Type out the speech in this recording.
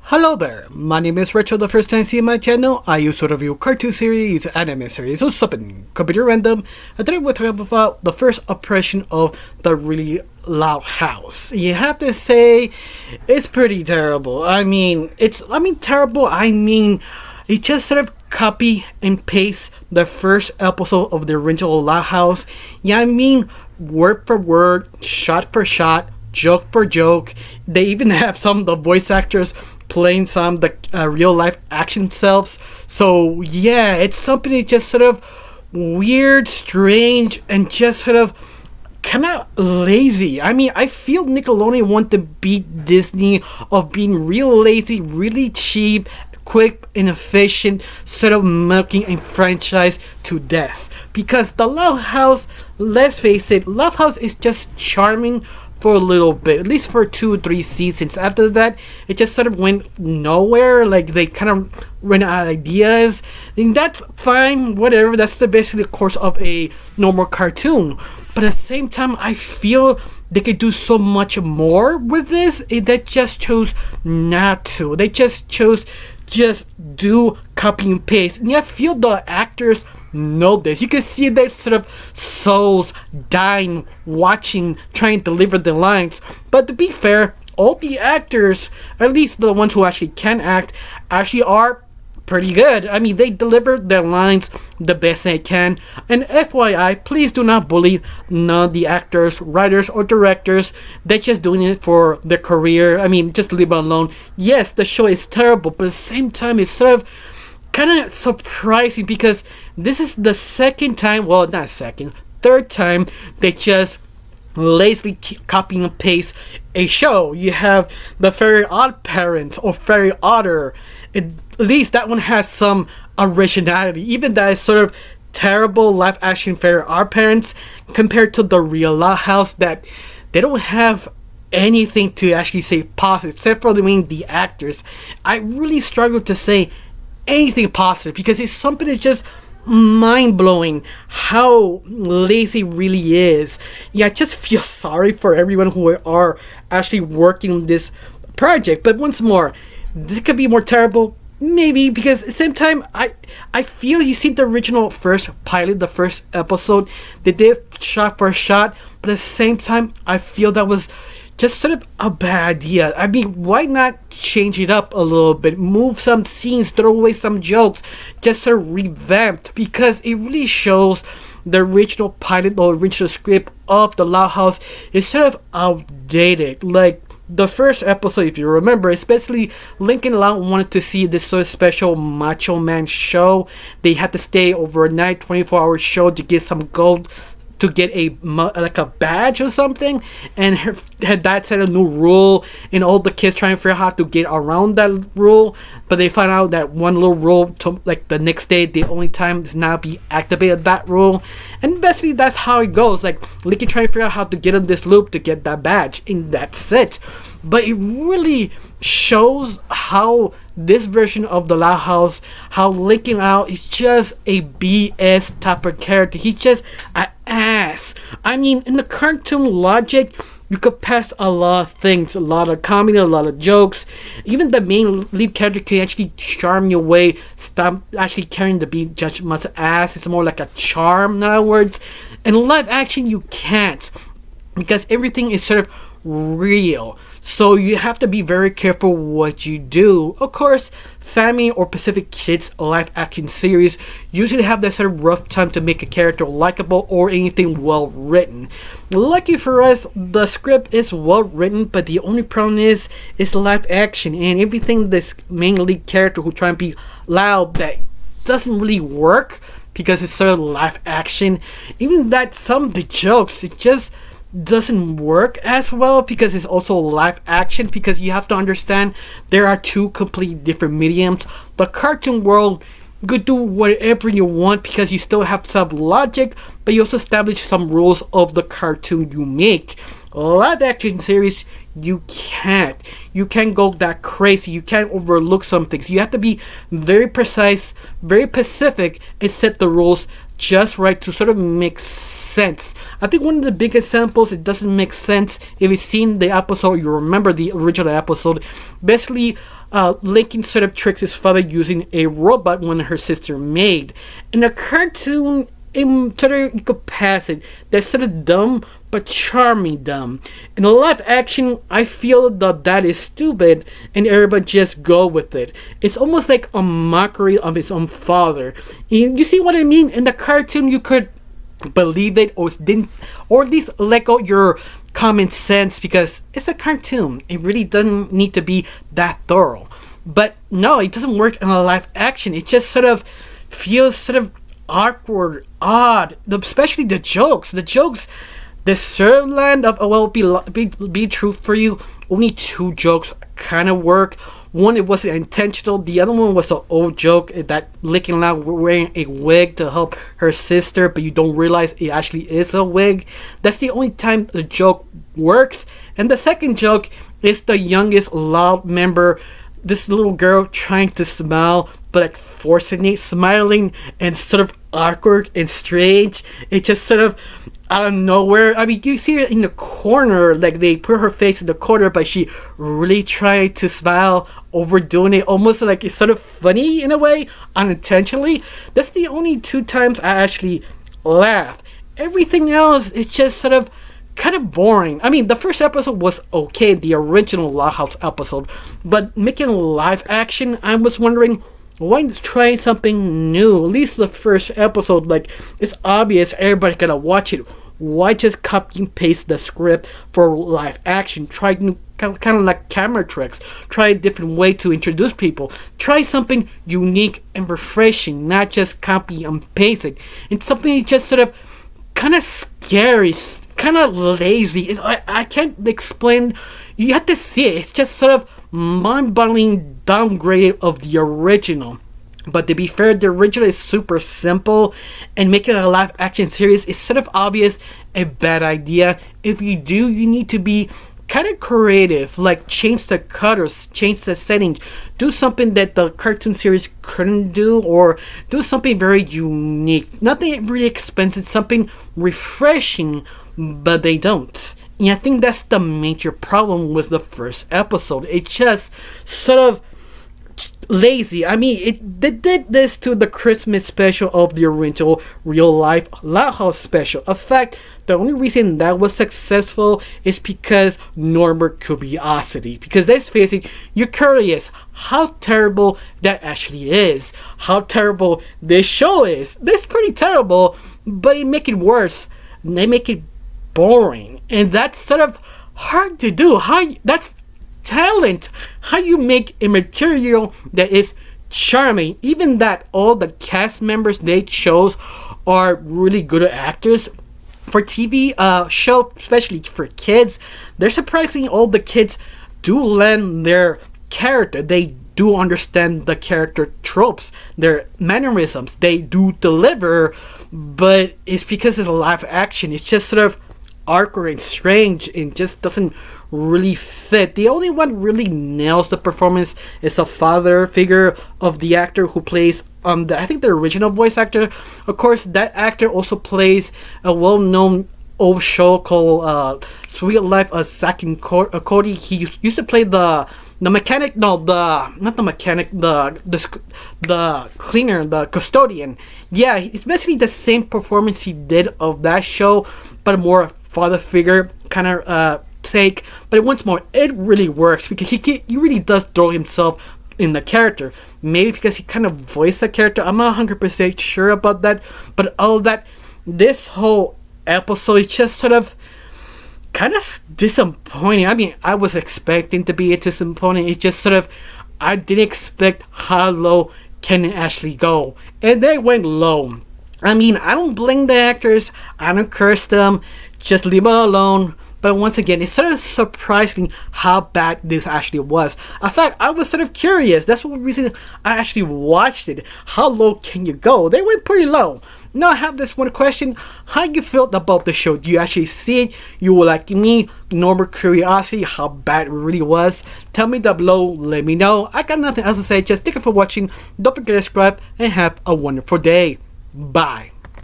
Hello there, my name is Retro. The first time seeing my channel, I used to review cartoon series, anime series, or something completely random. And today we're talking about the first impression of the really loud house. You have to say, it's pretty terrible. Terrible, it just sort of copy and paste the first episode of the original Loud House. Word for word, shot for shot, joke for joke. They even have some of the voice actors playing some of the real life action selves. So yeah, it's something that's just sort of weird, strange, and just sort of kind of lazy. I feel Nickelodeon want to beat Disney of being real lazy, really cheap, quick and efficient, sort of milking a franchise to death. Because the Loud House, let's face it, Loud House is just charming for a little bit, at least for 2 or 3 seasons. After that, it just sort of went nowhere. Like, they kind of ran out of ideas. And that's fine, whatever. That's basically the course of a normal cartoon. But at the same time, I feel they could do so much more with this. They just chose not to. They just chose do copy and paste. And I feel the actors know this. You can see their sort of souls dying watching, trying to deliver the lines. But to be fair, all the actors, at least the ones who actually can act, actually are pretty good. They deliver their lines the best they can. And FYI, please do not bully none of the actors, writers, or directors. They're just doing it for their career. Just leave it alone. Yes, the show is terrible, but at the same time, it's sort of kind of surprising because this is the third time they just lazily copy and paste a show. You have the Fairy Odd Parents or Fairy Otter. At least that one has some originality, even that is sort of terrible live action Fairy Odd Parents compared to the real Loud House, that they don't have anything to actually say positive except for the actors. I really struggle to say anything positive because it's something that's just mind-blowing how lazy it really is. I just feel sorry for everyone who are actually working on this project. But once more, this could be more terrible, maybe, because at the same time, I feel you see the original first pilot, the first episode, they did shot for shot, but at the same time, I feel that was just sort of a bad idea. Why not change it up a little bit? Move some scenes, throw away some jokes, just sort of revamped, because it really shows the original pilot or original script of the Loud House is sort of outdated. Like the first episode, if you remember, especially Lincoln Loud wanted to see this sort of special Macho Man show. They had to stay overnight, 24-hour show to get some gold, to get a badge or something, and her dad set a new rule, and all the kids trying to figure out how to get around that rule, but they find out that one little rule to, the next day, the only time is now be activated that rule, and basically that's how it goes. Lincoln trying to figure out how to get in this loop to get that badge, and that's it. But it really shows how this version of the Loud House, how Lincoln Out is just a BS type of character. He's just an ass. In the cartoon logic, you could pass a lot of things, a lot of comedy, a lot of jokes. Even the main lead character can actually charm you away, stop actually carrying the beat just much ass. It's more like a charm, in other words. In live action, you can't, because everything is sort of real, so you have to be very careful what you do. Of course, Family or Pacific Kids live action series usually have that sort of rough time to make a character likable or anything well written. Lucky for us, the script is well written, but the only problem is it's live action, and everything this main lead character who try and be loud, that doesn't really work because it's sort of live action. Even that some of the jokes, it just doesn't work as well because it's also live action, because you have to understand there are two completely different mediums. The cartoon world, you could do whatever you want because you still have some logic, but you also establish some rules of the cartoon you make. Live action series, you can't go that crazy. You can't overlook some things. You have to be very precise, very specific, and set the rules just right to sort of make sense. I think one of the big examples, it doesn't make sense. If you've seen the episode, you remember the original episode. Basically, Lincoln sort of tricks his father using a robot when her sister made. In a cartoon, sort of, you could pass it. That's sort of dumb, but charming dumb. In a live action, I feel that is stupid, and everybody just go with it. It's almost like a mockery of his own father. You see what I mean? In the cartoon, you could believe it, or didn't, or at least let go your common sense, because it's a cartoon. It really doesn't need to be that thorough. But no, it doesn't work in a live action. It just sort of feels sort of awkward, odd. Especially the jokes. The Surland of be true for you. Only 2 jokes kind of work. One, it wasn't intentional. The other one was an old joke that Licking Loud wearing a wig to help her sister, but you don't realize it actually is a wig. That's the only time the joke works. And the second joke is the youngest Loud member, this little girl trying to smile, but like forcing it, smiling, and sort of awkward and strange. It just sort of out of nowhere. I mean, you see her in the corner, like they put her face in the corner, but she really tried to smile, overdoing it, almost like it's sort of funny in a way, unintentionally. That's the only 2 times I actually laugh. Everything else is just sort of kind of boring. I mean, the first episode was okay, the original Loud House episode, but making live action, I was wondering, why try something new? At least the first episode, like, it's obvious everybody gonna watch it. Why just copy and paste the script for live action? Try new, kind of like camera tricks. Try a different way to introduce people. Try something unique and refreshing, not just copy and paste it. It's something just sort of kind of scary, kind of lazy. I can't explain. You have to see it. It's just sort of mind-boggling downgraded of the original. But to be fair, the original is super simple, and making a live action series is sort of obvious a bad idea. If you do, you need to be kind of creative, like change the colors, change the settings, do something that the cartoon series couldn't do, or do something very unique. Nothing really expensive, something refreshing, but they don't. And I think that's the major problem with the first episode. It just sort of lazy. I mean, they did this to the Christmas special of the original real life Loud House special. In fact, the only reason that was successful is because normal curiosity. Because let's face it, you're curious how terrible that actually is. How terrible this show is. It's pretty terrible, but they make it worse. They make it boring. And that's sort of hard to do. That's talent. How you make a material that is charming, even that all the cast members they chose are really good actors. For TV show, especially for kids, they're surprisingly all the kids do lend their character. They do understand the character tropes, their mannerisms. They do deliver, but it's because it's a live action. It's just sort of awkward and strange and just doesn't really fit. The only one really nails the performance is the father figure of the actor who plays I think the original voice actor. Of course, that actor also plays a well-known old show called Sweet Life of Zack and Cody. He used to play the mechanic, not the mechanic, the cleaner, the custodian. Yeah, it's basically the same performance he did of that show, but a more father figure kind of take. But once more, it really works because he really does throw himself in the character. Maybe because he kind of voiced the character. I'm not 100% sure about that. But all that, this whole episode is just sort of kind of disappointing. I mean, I was expecting to be disappointing. It's just sort of, I didn't expect how low can it actually go. And they went low. I mean, I don't blame the actors. I don't curse them. Just leave them alone. But once again, it's sort of surprising how bad this actually was. In fact, I was sort of curious. That's one reason I actually watched it. How low can you go? They went pretty low. Now I have this one question. How you felt about the show? Do you actually see it? You were like me, normal curiosity, how bad it really was? Tell me down below. Let me know. I got nothing else to say. Just thank you for watching. Don't forget to subscribe and have a wonderful day. Bye.